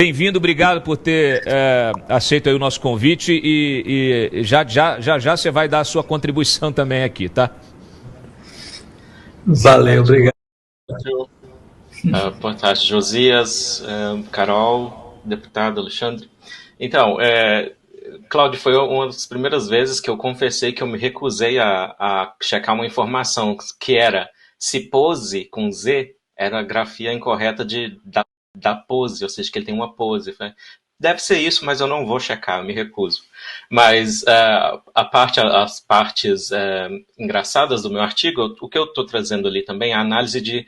Bem-vindo, obrigado por ter aceito aí o nosso convite e já você vai dar a sua contribuição também aqui, tá? Valeu, obrigado. Boa tarde, Josias, Carol, deputado Alexandre. Então, Cláudio, foi uma das primeiras vezes que eu confessei que eu me recusei a checar uma informação que era se pose com Z era a grafia incorreta da pose, ou seja, que ele tem uma pose. Deve ser isso, mas eu não vou checar, eu me recuso. Mas as partes engraçadas do meu artigo, o que eu estou trazendo ali também é a análise de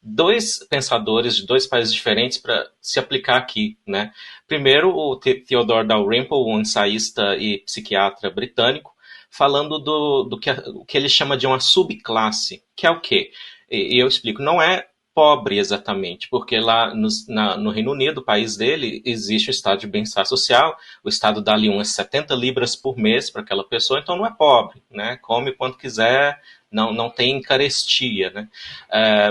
dois pensadores de dois países diferentes para se aplicar aqui, né? Primeiro, o Theodore Dalrymple, um ensaísta e psiquiatra britânico, falando do que ele chama de uma subclasse, que é o quê? E eu explico, não é pobre exatamente, porque lá no Reino Unido, o país dele, existe o estado de bem-estar social, o estado dá ali umas 70 libras por mês para aquela pessoa, então não é pobre, né? Come quanto quiser, não tem carestia, né?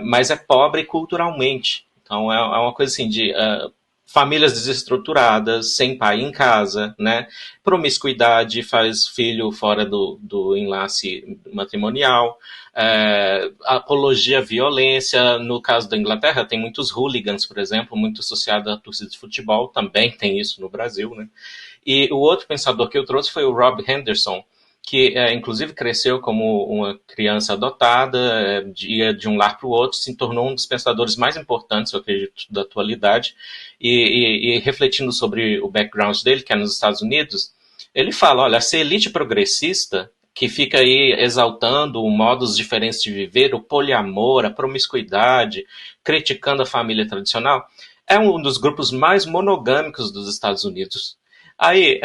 Mas é pobre culturalmente. Então é uma coisa assim de famílias desestruturadas, sem pai em casa, né? Promiscuidade, faz filho fora do enlace matrimonial, apologia à violência. No caso da Inglaterra, tem muitos hooligans, por exemplo, muito associado à torcida de futebol, também tem isso no Brasil, né? E o outro pensador que eu trouxe foi o Rob Henderson, que inclusive cresceu como uma criança adotada, ia de um lar para o outro, se tornou um dos pensadores mais importantes, eu acredito, da atualidade, e refletindo sobre o background dele, que é nos Estados Unidos, ele fala, olha, essa elite progressista, que fica aí exaltando modos diferentes de viver, o poliamor, a promiscuidade, criticando a família tradicional, é um dos grupos mais monogâmicos dos Estados Unidos. Aí,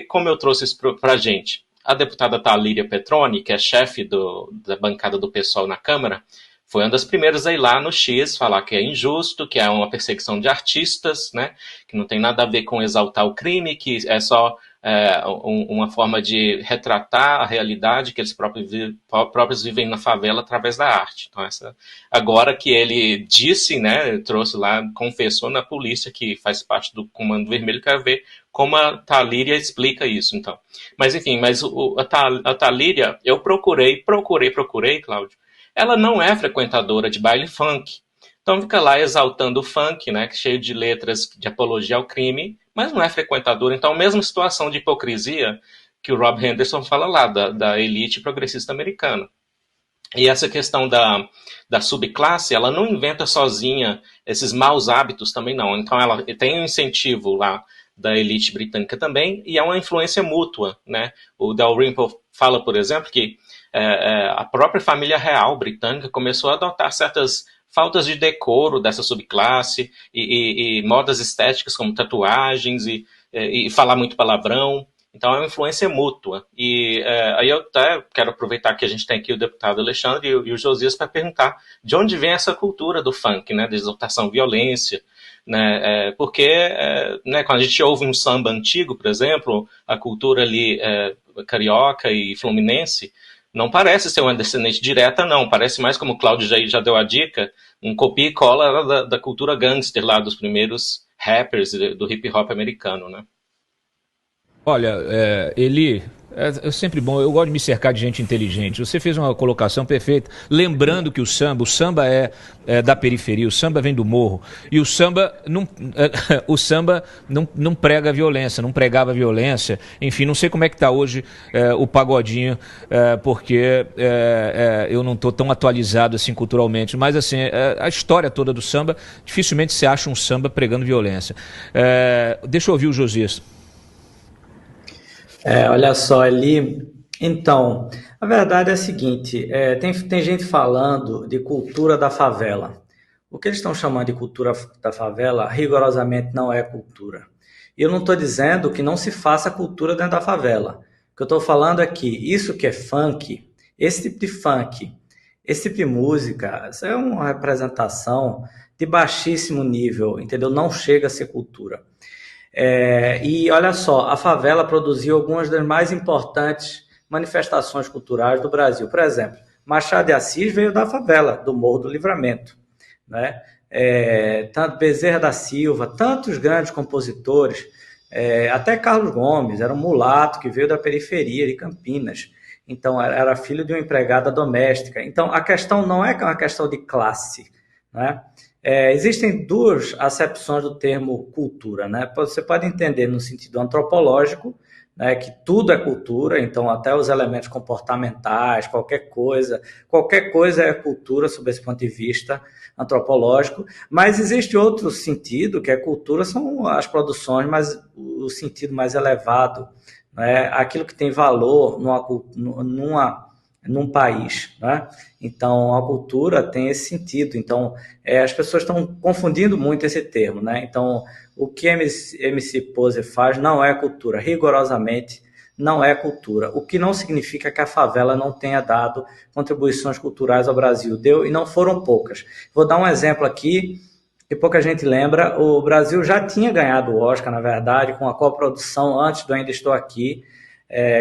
como eu trouxe isso para a gente? A deputada Talíria Petroni, que é chefe da bancada do PSOL na Câmara, foi uma das primeiras a ir lá no X falar que é injusto, que é uma perseguição de artistas, né, que não tem nada a ver com exaltar o crime, que é só uma forma de retratar a realidade que eles próprios vivem na favela através da arte. Então, agora que ele disse, né, trouxe lá, confessou na polícia que faz parte do Comando Vermelho, quero ver como a Talíria explica isso, então. Mas, enfim, a Talíria, eu procurei, Cláudio, ela não é frequentadora de baile funk. Então fica lá exaltando o funk, né, cheio de letras de apologia ao crime, mas não é frequentadora. Então, a mesma situação de hipocrisia que o Rob Henderson fala lá, da elite progressista americana. E essa questão da subclasse, ela não inventa sozinha esses maus hábitos também não. Então, ela tem um incentivo lá da elite britânica também, e é uma influência mútua, né? O Dalrymple fala, por exemplo, que a própria família real britânica começou a adotar certas faltas de decoro dessa subclasse e modas estéticas como tatuagens e falar muito palavrão. Então é uma influência mútua. E aí eu até quero aproveitar que a gente tem aqui o deputado Alexandre e o Josias para perguntar de onde vem essa cultura do funk, né, de exaltação à violência, né, porque né, quando a gente ouve um samba antigo, por exemplo, a cultura ali carioca e fluminense, não parece ser uma descendente direta, não. Parece mais, como o Cláudio já deu a dica, um copia e cola da cultura gangster lá, dos primeiros rappers do hip hop americano, né? Olha, é sempre bom, eu gosto de me cercar de gente inteligente. Você fez uma colocação perfeita, lembrando que o samba é da periferia, o samba vem do morro, e o samba não prega violência, não pregava violência, enfim, não sei como é que está hoje o pagodinho, porque eu não estou tão atualizado assim culturalmente, mas assim, a história toda do samba, dificilmente se acha um samba pregando violência. Deixa eu ouvir o Josias. Olha só ali. Então, a verdade é a seguinte: tem gente falando de cultura da favela. O que eles estão chamando de cultura da favela, rigorosamente não é cultura. E eu não estou dizendo que não se faça cultura dentro da favela. O que eu estou falando é que isso que é funk, esse tipo de funk, esse tipo de música, isso é uma representação de baixíssimo nível, entendeu? Não chega a ser cultura. E olha só, a favela produziu algumas das mais importantes manifestações culturais do Brasil. Por exemplo, Machado de Assis veio da favela, do Morro do Livramento, né? tanto Bezerra da Silva, tantos grandes compositores, até Carlos Gomes, era um mulato que veio da periferia de Campinas, então era filho de uma empregada doméstica. Então a questão não é uma questão de classe, né? Existem duas acepções do termo cultura, né? Você pode entender no sentido antropológico, né, que tudo é cultura, então até os elementos comportamentais, qualquer coisa é cultura sob esse ponto de vista antropológico, mas existe outro sentido, que é cultura, são as produções, mas o sentido mais elevado, né, aquilo que tem valor num país, né? Então a cultura tem esse sentido. Então as pessoas estão confundindo muito esse termo, né? Então o que MC Pose faz não é cultura, rigorosamente não é cultura, o que não significa que a favela não tenha dado contribuições culturais ao Brasil, deu, e não foram poucas. Vou dar um exemplo aqui que pouca gente lembra. O Brasil já tinha ganhado o Oscar, na verdade, com a coprodução antes do Ainda Estou Aqui,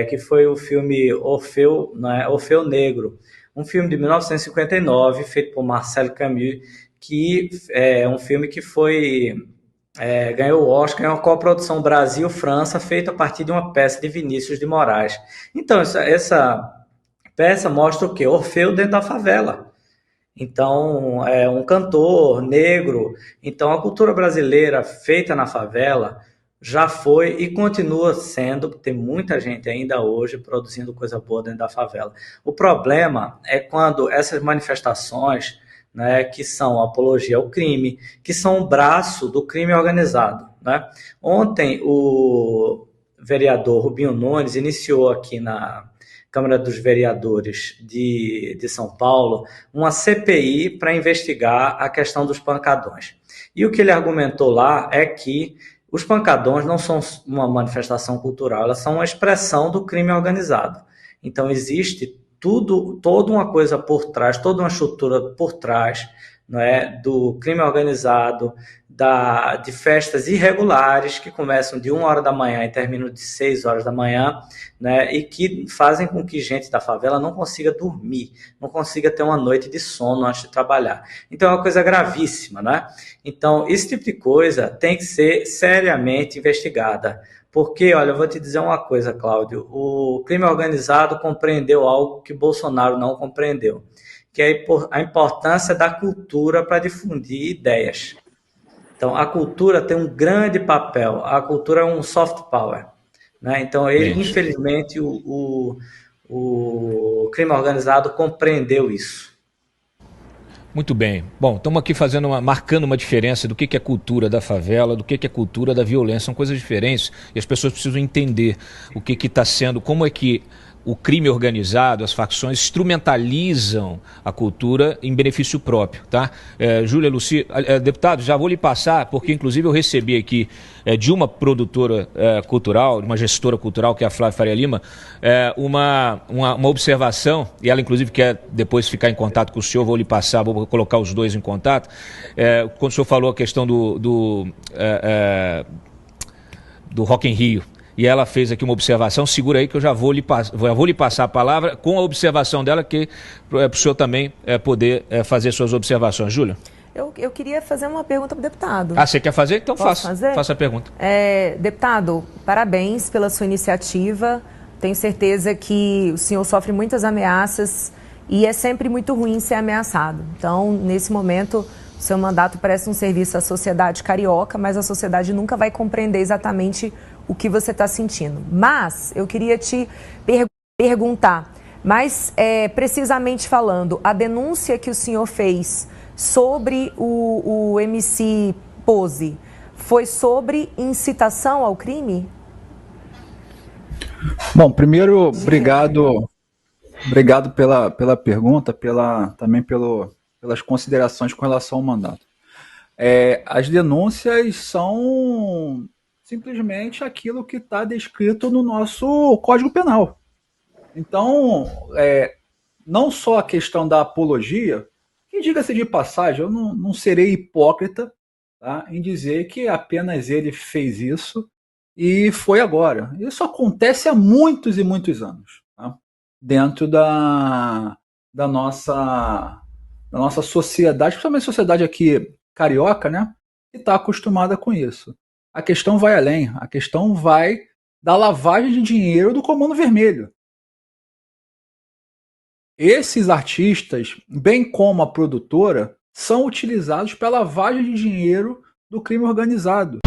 que foi o filme Orfeu, né, Orfeu Negro, um filme de 1959, feito por Marcel Camus, que é um filme que ganhou o Oscar, é uma coprodução Brasil-França, feita a partir de uma peça de Vinícius de Moraes. Então, essa peça mostra o quê? Orfeu dentro da favela. Então, é um cantor negro. Então, a cultura brasileira feita na favela já foi e continua sendo, tem muita gente ainda hoje produzindo coisa boa dentro da favela. O problema é quando essas manifestações, né, que são apologia ao crime, que são um braço do crime organizado, né? Ontem, o vereador Rubinho Nunes iniciou aqui na Câmara dos Vereadores de São Paulo uma CPI para investigar a questão dos pancadões. E o que ele argumentou lá é que os pancadões não são uma manifestação cultural, elas são uma expressão do crime organizado. Então existe toda uma coisa por trás, toda uma estrutura por trás, não é, do crime organizado, de festas irregulares que começam de 1 hora da manhã e terminam de 6 horas da manhã, né, e que fazem com que gente da favela não consiga dormir, não consiga ter uma noite de sono antes de trabalhar. Então é uma coisa gravíssima, né? Então esse tipo de coisa tem que ser seriamente investigada. Porque, olha, eu vou te dizer uma coisa, Cláudio, o crime organizado compreendeu algo que Bolsonaro não compreendeu, que é a importância da cultura para difundir ideias. Então, a cultura tem um grande papel, a cultura é um soft power, né? Então, infelizmente, o crime organizado compreendeu isso. Muito bem. Bom, estamos aqui marcando uma diferença do que é cultura da favela, do que é cultura da violência. São coisas diferentes e as pessoas precisam entender o que está sendo, como é que o crime organizado, as facções instrumentalizam a cultura em benefício próprio, tá? Júlia Luci, deputado, já vou lhe passar, porque inclusive eu recebi aqui de uma produtora cultural, de uma gestora cultural, que é a Flávia Faria Lima, uma observação, e ela inclusive quer depois ficar em contato com o senhor, vou lhe passar, vou colocar os dois em contato. Quando o senhor falou a questão do Rock in Rio, e ela fez aqui uma observação, segura aí que eu já vou lhe passar a palavra com a observação dela, que para o senhor também poder fazer suas observações. Júlia? Eu queria fazer uma pergunta para o deputado. Ah, você quer fazer? Então faça a pergunta. Deputado, parabéns pela sua iniciativa. Tenho certeza que o senhor sofre muitas ameaças e é sempre muito ruim ser ameaçado. Então, nesse momento, o seu mandato parece um serviço à sociedade carioca, mas a sociedade nunca vai compreender exatamente o que você está sentindo. Mas eu queria te perguntar, mais precisamente falando, a denúncia que o senhor fez sobre o MC Pose foi sobre incitação ao crime? Bom, primeiro, obrigado pela pergunta, também pelas considerações com relação ao mandato. As denúncias são simplesmente aquilo que está descrito no nosso Código Penal. Então, não só a questão da apologia, que, diga-se de passagem, eu não serei hipócrita, tá, em dizer que apenas ele fez isso e foi agora. Isso acontece há muitos e muitos anos, tá, dentro da nossa sociedade, principalmente a sociedade aqui carioca, né? Que está acostumada com isso. A questão vai além. A questão vai da lavagem de dinheiro do Comando Vermelho. Esses artistas, bem como a produtora, são utilizados para lavagem de dinheiro do crime organizado.